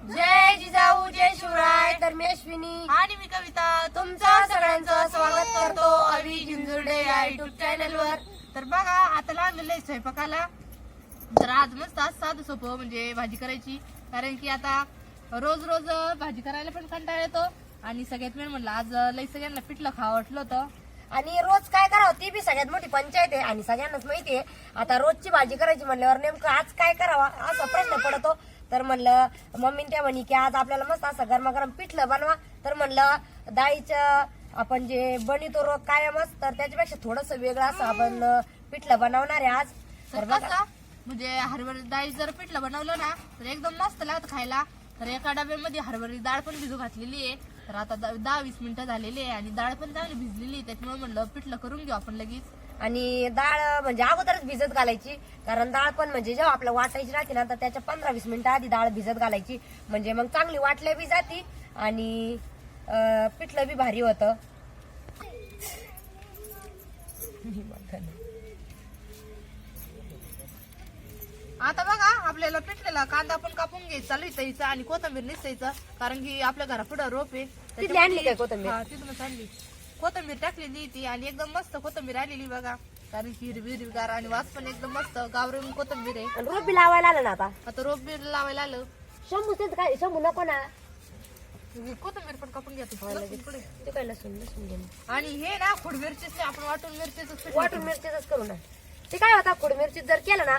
जय जिजाऊ जय शिवराय. तर मी अश्विनी आणि मी कविता तुमचं सगळ्यांचं स्वागत करतो अवी जिंजुर्डे या युट्यूब चॅनल वर. तर बघा आता लागलेलं आहे स्वयंपाकाला. तर आज मस्त आज साधं सोपं म्हणजे भाजी करायची, कारण की आता रोज रोज भाजी करायला पण कंटाळा येतो आणि सगळ्यात मेन म्हणलं आज लई सगळ्यांना पिठलं खावं वाटलं होतं. आणि रोज काय करावं ती बी सगळ्यात मोठी पंचायत आहे आणि सगळ्यांनाच माहितीये. आता रोजची भाजी करायची म्हणल्यावर नेमकं आज काय करावा असा प्रश्न पडतो. तर म्हणलं मम्मीने त्या म्हणे की आज आपल्याला मस्त असं गरमागरम पिठलं बनवा. तर म्हणलं डाळीचं आपण जे बनवतो रोज कायमच, तर त्याच्यापेक्षा थोडस वेगळं असं आपण पिठलं बनवणार आहे आज. तर कसं म्हणजे हरभरा डाळी जर पिठलं बनवलं ना तर एकदम मस्त लागतं खायला. तर एका डब्यामध्ये हरभरी डाळ पण भिजू घातलेली आहे. तर आता 10-20 मिनिटं झालेली आहे आणि डाळ पण चांगली भिजलेली आहे. त्याच्यामुळे म्हणलं पिठलं करून घेऊ आपण लगेच. आणि डाळ म्हणजे अगोदरच भिजत घालायची, कारण डाळ पण म्हणजे जेव्हा आपलं वाटायची राहते ना तर त्याच्या 15-20 मिनिटं आधी डाळ भिजत घालायची, म्हणजे मग चांगली वाटल्या बी जाती आणि पिठलं बी भारी होतं. आता बघा आपल्याला पिठलेला कांदा पण कापून घ्यायचा लिसायचा आणि कोथिंबीर निसायचं, कारण की आपल्या घरापुढे रोप आहे. तिथली आणली काय कोथिंबीर? हा, तिथूनच आणली. कोथिंबीर टाकलेली ती आणि एकदम मस्त कोथिंबीर आलेली बघा, कारण की हिरवीगार आणि वास पण एकदम मस्त गावरून कोथिंबीर आहे. आणि रोप बी लावायला आलं ना आता. आता रोप बी लावायला आलं. शंभूच काय शंभू नको ना, कोथिंबीर पण कापून घ्या पुढे. ते काय लसूण लसूण घे. आणि हे ना खोड मिरचीच आपण वाटून मिरचीच वाटून मिरचीच करू ना. ते काय होता खोड मिरची जर केलं ना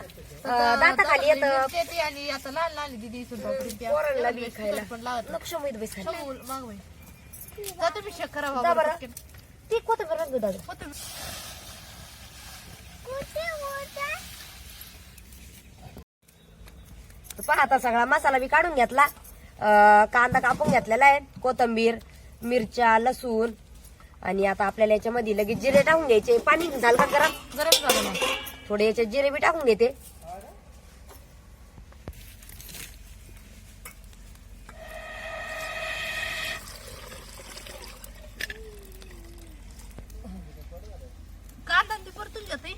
दाताखाली येतं. आणि आता लहान लहान दिदी पोरांना बी खायला पण लावत लक्ष माहित बस खायला. माग जातो मी शेक करा जा बरं. ती कोथिंबीर रंग दादा. पहा आता सगळा मसाला बी काढून घेतला, कांदा कापून घेतलेला आहे, कोथिंबीर, मिरच्या, लसूण आणि आता आपल्याला याच्यामध्ये लगेच जिरे टाकून घ्यायचे. पाणी झालं का गरम? गरम झालं ना. थोडे याच्यात जिरे बी टाकून घेते. कांदा ते परतून घेते.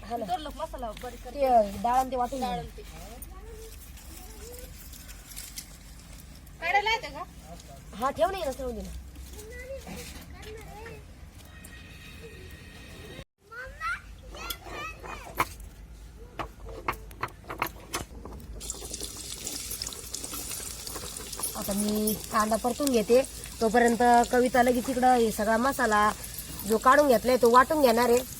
मसाला बारीक कर. ते डाळ ते वाटून घ्या. काढायला येते का? हा ठेव नाही ठेवून दे ना. आता मी कांदा परतून घेते, तोपर्यंत कविता लगेच तिकडं हे सगळा मसाला जो काढून घेतलाय तो वाटून घेणार आहे.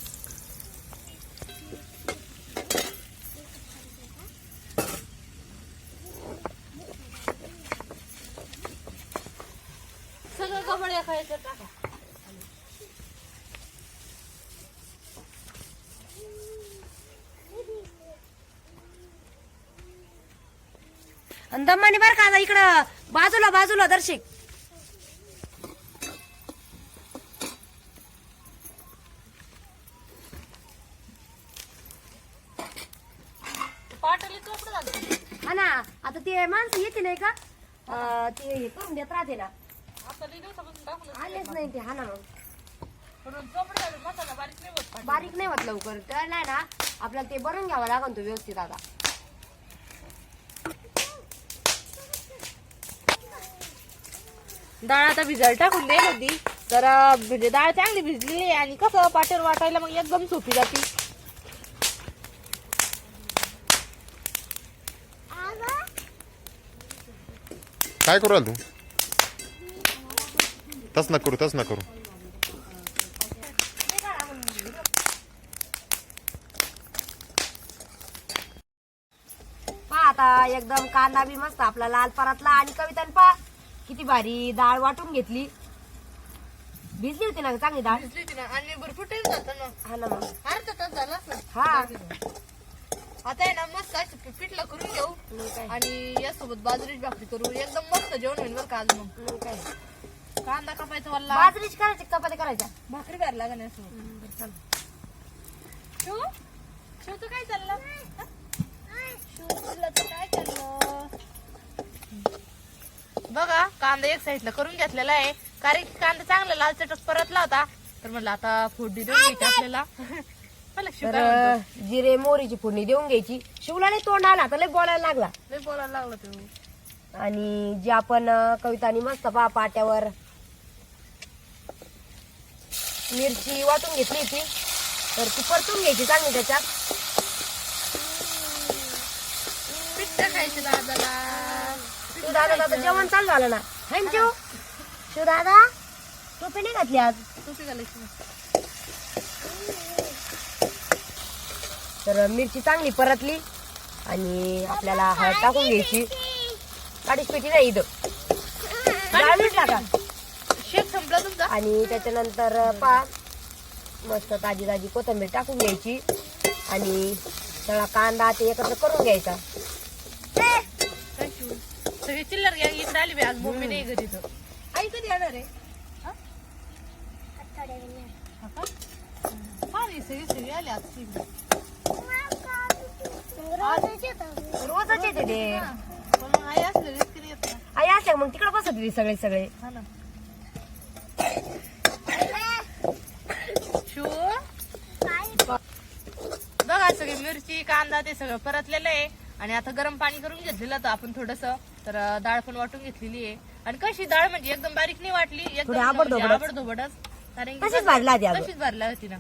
सगळं गबळ खायचं टाका. आणि दमाने बर का आता इकडं बाजूला बाजूला दर्शिक. पाटली चोपडं झालं. हा ना, आता ते माणसं येते नाही का, ते हे करून देत राहते ना. आता लई दिवसापासून टाकून आलेच नाही ते. हा ना, चोपडं झालं. मसाला बारीक नाही होत. बारीक नाही होत लवकर. तर नाही ना आपल्याला ते बनवून घ्यावं लागेल तो व्यवस्थित. आता डाळ आता भिजायला टाकून दे होती, तर म्हणजे डाळ चांगली भिजलेली आहे आणि कसं पाट्यावर वाटायला मग एकदम सोपी जाते. काय करू तू? तस ना करू. पहा आता एकदम कांदा बी मस्त आपला लाल परातला. आणि कविताने पहा किती भारी डाळ वाटून घेतली. भिजली होती ना चांगली डाळ. भिजली होती ना आणि भरपूर टाइम जातो ना. हा ना मग. अर्धा तास झाला असं. हा आता आहे ना मस्त असं पिठलं करून घेऊ मग काय. आणि यासोबत बाजरीची भाकरी करू. एकदम मस्त जेवण होईल बरं का आज. मग काय कांदा कापायचा वल्ला, बाजरीची करायची चपाती करायच्या. भाकरी भरायला लागेल यासोबत. शिवचं काय चाललं? शिवचं काय चाललं बघा. कांदा एक साईडला करून घेतलेला आहे, कारण की कांदा चांगला लाल चटक परतला होता. तर म्हणलं आता फोडणी देऊन घ्यायची आपल्याला. तर जिरे मोहरीची फोडणी देऊन घ्यायची. शिवला नाही तोंड आला तर लय बोलायला लागला. लय बोलायला लागला तो. आणि जी आपण कवितानी मस्त पहा पाट्यावर मिरची वाटून घेतली ती, तर ती परतून घ्यायची चांगली त्याच्यात. पिठलं खायचं दादाला. दादा जेवण चालू झालं ना. हाय ना जेव दादा, टोपी नाही घातली आज. टोपी घालायची. तर मिरची चांगली परतली आणि आपल्याला हळद टाकून घ्यायची. काडीच पेटी नाही इथं, डाळ मीठ टाका. शेक संपला तुमचा. आणि त्याच्यानंतर पा मस्त ताजी ताजी कोथिंबीर टाकून घ्यायची आणि सगळा कांदा ते एकत्र करून घ्यायचा. सगळे चिल्लर घ्या इकडे आली बी आज. मम्मी नाही घरी तर. आई कधी येणार आहे? सगळे आले आज. रोजच येते ते. मग आई असलं रिस्क नाही येत ना. आई असल्या मग तिकडे बसत होती सगळे सगळे. हा ना. शू बघा सगळी मिरची कांदा ते सगळं परतलेलं आहे आणि आता गरम पाणी करून घेतलेलं होतं आपण थोडस. तर डाळ पण वाटून घेतलेली आहे. आणि कशी डाळ म्हणजे एकदम बारीक नाही वाटली, एकदम थोडी आबडधोबडच. आबडधोबडच. कारण की तशीच भाजला आधी अगं. तशीच भरला होती ना.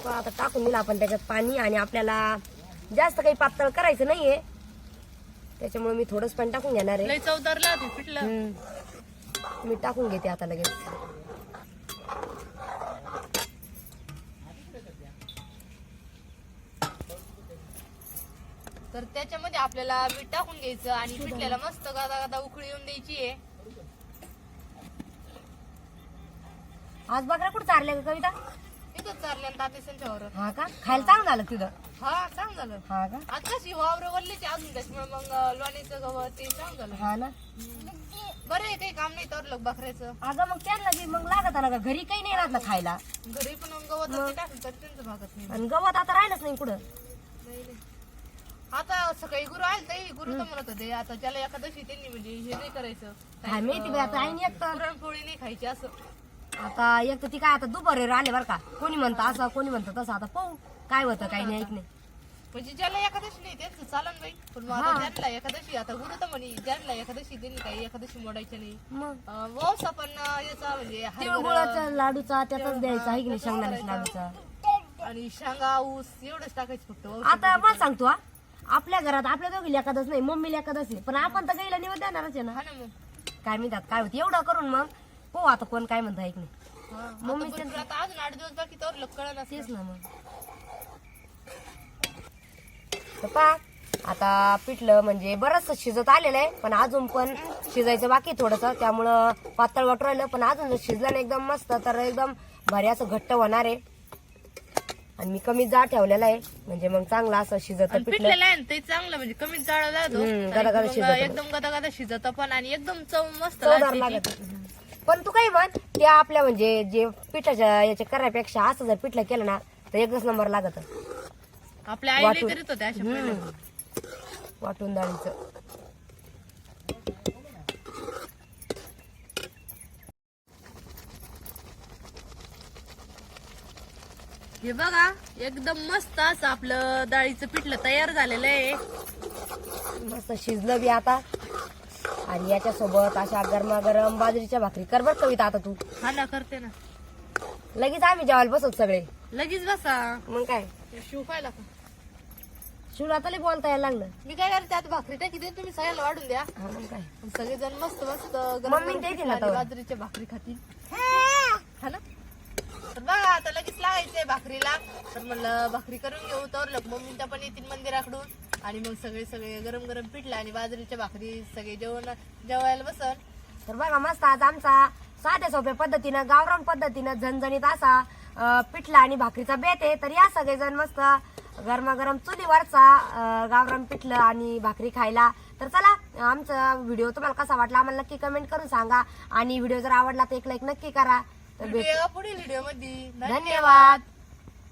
आता टाकून दिलं आपण त्याच्यात पाणी आणि आपल्याला जास्त काही पातळ करायचं नाहीये, त्याच्यामुळे मी थोडंच पाणी टाकून घेणार आहे. लय चवदारला होती पिठलं. मी टाकून घेते आता लगेच. तर त्याच्यामध्ये आपल्याला मीठ टाकून घ्यायचं आणि पिठल्याला मस्त गादा गादा उकळी येऊन द्यायची आहे. आज बकरा कुठं चारल्या का कविता? इथंच चालल्या तातेसंच्यावर. हा का? खायला चांगलं झालं तुझं. हा चांग झालं. हा का? आज कशी वावर वरलीची अजून त्याच्यामुळे मग लोणीचं गवत ते चांग झालं. हा ना. बरं आहे काही काम नाही तर लग बकऱ्याचं. अगं मग त्यांना बी मग लागत ना, घरी काही नाही राहत ना खायला. घरी पण गवत ते टाकलं तर त्यांचं भागत नाही. आणि गवत आता राहिलंच नाही कुठं. नाही, नाही. आता सकाळी गुरु आले तरी गुरु तर म्हणत होते आता त्याला एकादशी त्यांनी म्हणजे हे नाही करायचं. काय माहिती बाई आता आईने एक तर पुरणपोळी नाही खायची असं. आता एक तर ती काय आता दुपारी आले बरं का. कोणी म्हणतं असं कोणी म्हणतं तसं. आता पाहू काय होतं काही नाही ऐक नाही. म्हणजे ज्याला एकादशी नाही त्यांचं चालन बाई. पण मग आता ज्यांना एकादशी आता गुरु तर म्हणे ज्यांना एकादशी त्यांनी काही एकादशी मोडायची नाही. मग वौसा पण याचा म्हणजे तिळगुळाचा लाडूचा त्याचाच द्यायचा आहे की नाही, शेंगदाण्याच्या लाडूचा. आणि शेंगा ऊस एवढंच टाकायचं फक्त. आता मला सांगतो हा, आपल्या घरात आपल्या दोघीला एखादच नाही, मम्मीला एखादच आहे, पण आपण तर गाईला निवड देणारच आहे ना. हा ना मग. काय म्हणतात काय होतं एवढं करून मग हो आता कोण काय म्हणतं ऐक नाही. मम्मी आता अजून 8 दिवस बाकी तर लक्कळ तेच ना मग. तर पहा आता पिठलं म्हणजे बरंच शिजत आलेलं आहे, पण अजून पण शिजायचं बाकी थोडंसं. त्यामुळं पातळ वाटू राहिलं, पण अजून जर शिजलं ना एकदम मस्त तर एकदम भारी असं घट्ट होणार आहे. आणि मी कमी जाळ ठेवलेला आहे म्हणजे मग चांगलं असं शिजत पिठलं. पिठलेलं आहे ते चांगलं म्हणजे कमी जाळला गदागदा शिजतं. एकदम गदागदा शिजत पण आणि एकदम चव मस्त चवदार लागते. लागत. पण तू काही म्हण त्या आपल्या म्हणजे जे पिठाच्या याच्या करायपेक्षा असं जर पिठलं केलं ना तर एकच नंबर लागत. आपल्या आईने करीत होत्या अशा पहिल्या. वाटून डाळीचं. हे बघा एकदम मस्त असं आपलं डाळीचं पिठलं तयार झालेलं आहे. मस्त शिजलं बी आता. आणि याच्यासोबत अशा गरमागरम बाजरीच्या भाकरी कर बरं कविता आता तू. हा ना करते ना. लगेच आम्ही जेवायला बसत सगळे. लगेच बसा. मग काय शिव पाहिला का? शिवला तरी बोलता यायला लागलं. मी काय करते आता भाकरी टाकी दे तुम्ही सगळ्याला वाढून द्या. हा मग काय. सगळेजण मस्त मस्त मम्मी देते ना आणि तवर. बाजरीच्या भाकरी खातील. हा ना. तर बघा आता लगेच लागायचंय भाकरीला. तर म्हणलं भाकरी करून घेऊ तर लोक मम्मींचा पण येतील मंदिराकडून आणि मग सगळे गरम गरम पिठलं आणि बाजरीच्या भाकरी सगळे जेवायला बसन. तर बघा मस्त आज आमचा साध्या सोप्या पद्धतीनं गावरान पद्धतीनं झणझणीत असा पिठला आणि भाकरीचा बेत आहे. तर या सगळेजण मस्त गरमागरम चुलीवरचा गावरान पिठलं आणि भाकरी खायला. तर चला आमचा व्हिडिओ तुम्हाला कसा वाटला आम्हाला नक्की कमेंट करून सांगा. आणि व्हिडिओ जर आवडला तर एक लाईक नक्की करा. तर पुढील व्हिडिओ मध्ये धन्यवाद.